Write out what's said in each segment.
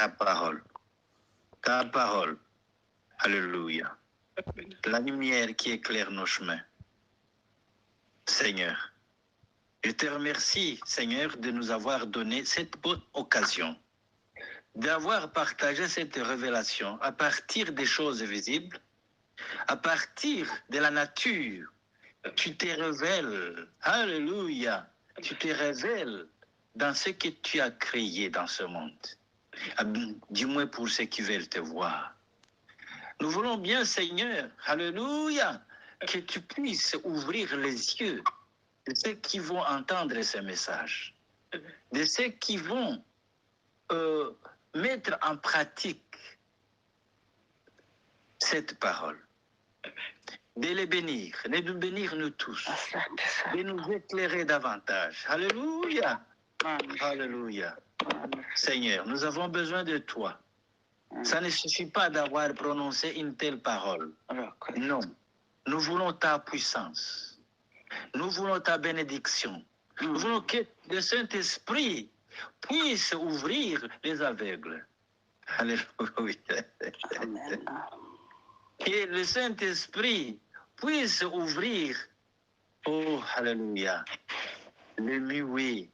ta parole. Ta parole. Alléluia. La lumière qui éclaire nos chemins. Seigneur, je te remercie, Seigneur, de nous avoir donné cette bonne occasion, d'avoir partagé cette révélation à partir des choses visibles, à partir de la nature. Tu te révèles, alléluia, tu te révèles dans ce que tu as créé dans ce monde, du moins pour ceux qui veulent te voir. Nous voulons bien, Seigneur, alléluia, que tu puisses ouvrir les yeux de ceux qui vont entendre ce message, de ceux qui vont mettre en pratique cette parole, de les bénir, de nous bénir nous tous, de nous éclairer davantage. Alléluia, alléluia. Seigneur, nous avons besoin de toi. Ça ne suffit pas d'avoir prononcé une telle parole. Non, nous voulons ta puissance. Nous voulons ta bénédiction. Nous voulons que le Saint-Esprit puisse ouvrir les aveugles. Alléluia. Amen. Que le Saint-Esprit puisse ouvrir, oh, alléluia, les muets,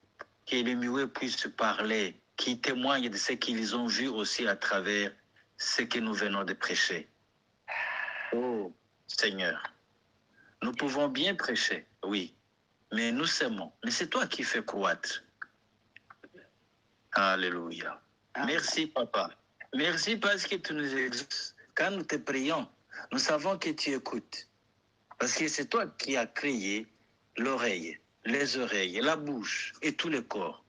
que les muets puissent parler, qui témoignent de ce qu'ils ont vu aussi à travers ce que nous venons de prêcher. Oh, Seigneur, nous pouvons bien prêcher, oui, mais nous s'aimons. Mais c'est toi qui fais croître. Alléluia. Merci, Papa. Merci parce que tu nous exauces. Quand nous te prions, nous savons que tu écoutes. Parce que c'est toi qui as créé l'oreille, les oreilles, la bouche et tout le corps.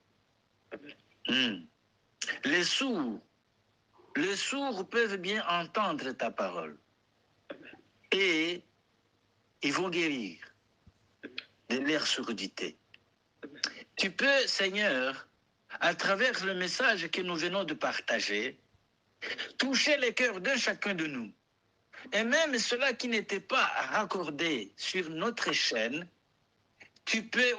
Les sourds peuvent bien entendre ta parole. Et ils vont guérir de leur surdité. Tu peux, Seigneur, à travers le message que nous venons de partager, toucher les cœurs de chacun de nous. Et même ceux-là qui n'étaient pas raccordés sur notre chaîne, tu peux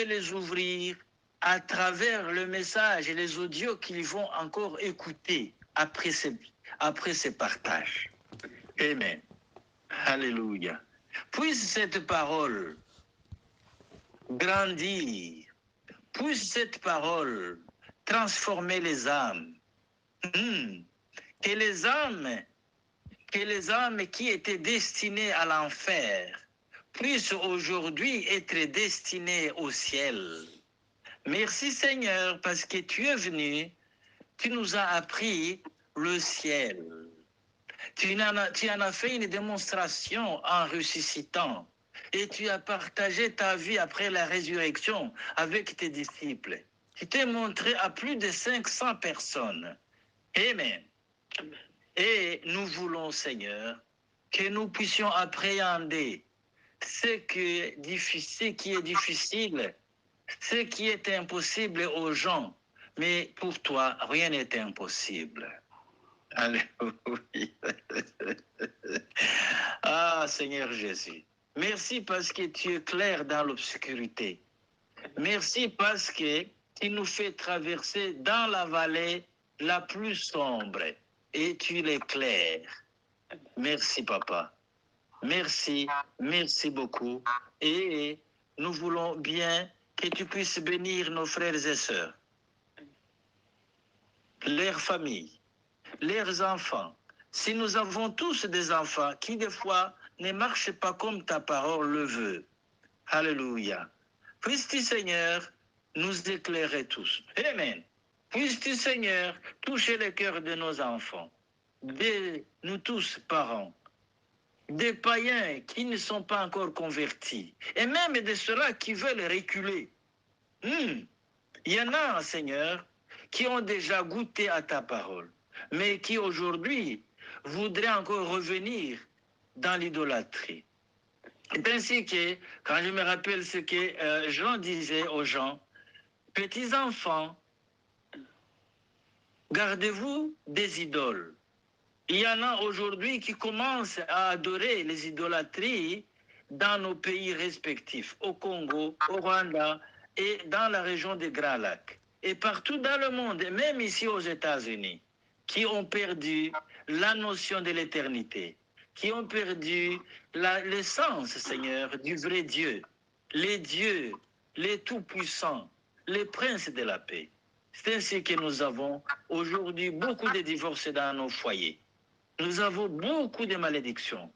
les ouvrir à travers le message et les audios qu'ils vont encore écouter après ces partages. Amen. Alléluia. Puisse cette parole grandir. Puisse cette parole transformer les âmes. Que les âmes qui étaient destinées à l'enfer puissent aujourd'hui être destinées au ciel. Merci Seigneur, parce que tu es venu, tu nous as appris le ciel. Tu en as fait une démonstration en ressuscitant et tu as partagé ta vie après la résurrection avec tes disciples. Tu t'es montré à plus de 500 personnes. Amen. Et nous voulons, Seigneur, que nous puissions appréhender ce qui est difficile, ce qui est impossible aux gens. Mais pour toi, rien n'est impossible. Alléluia. Ah, Seigneur Jésus, merci parce que tu éclaires dans l'obscurité. Merci parce que tu nous fais traverser dans la vallée la plus sombre et tu l'éclaires. Merci, Papa. Merci, merci beaucoup. Et nous voulons bien que tu puisses bénir nos frères et sœurs, leurs familles, leurs enfants. Si nous avons tous des enfants qui, des fois, ne marchent pas comme ta parole le veut. Alléluia. Puisses-tu, Seigneur, nous éclairer tous. Amen. Puisses-tu, Seigneur, toucher le cœur de nos enfants, de nous tous, parents, des païens qui ne sont pas encore convertis, et même de ceux-là qui veulent reculer. Il y en a, Seigneur, qui ont déjà goûté à ta parole, mais qui aujourd'hui voudraient encore revenir dans l'idolâtrie. C'est ainsi que, quand je me rappelle ce que Jean disait aux gens, petits enfants, gardez-vous des idoles. Il y en a aujourd'hui qui commencent à adorer les idolâtries dans nos pays respectifs, au Congo, au Rwanda et dans la région des Grands Lacs. et partout dans le monde, et même ici aux États-Unis, qui ont perdu la notion de l'éternité, qui ont perdu l'essence, Seigneur, du vrai Dieu, les dieux, les tout-puissants, les princes de la paix. C'est ainsi que nous avons aujourd'hui beaucoup de divorces dans nos foyers. Nous avons beaucoup de malédictions.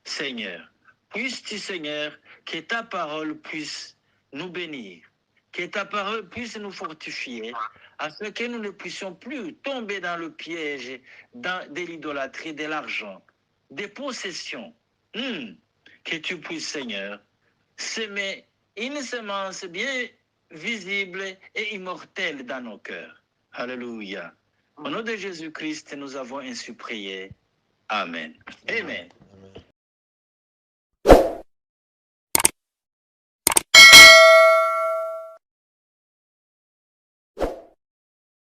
Seigneur, puisses-tu, Seigneur, que ta parole puisse nous bénir, que ta parole puisse nous fortifier, afin que nous ne puissions plus tomber dans le piège de l'idolâtrie, de l'argent, des possessions. Que tu puisses, Seigneur, semer une semence bien visible et immortelle dans nos cœurs. Alléluia. Au nom de Jésus-Christ, nous avons ainsi prié. Amen. Amen. Amen.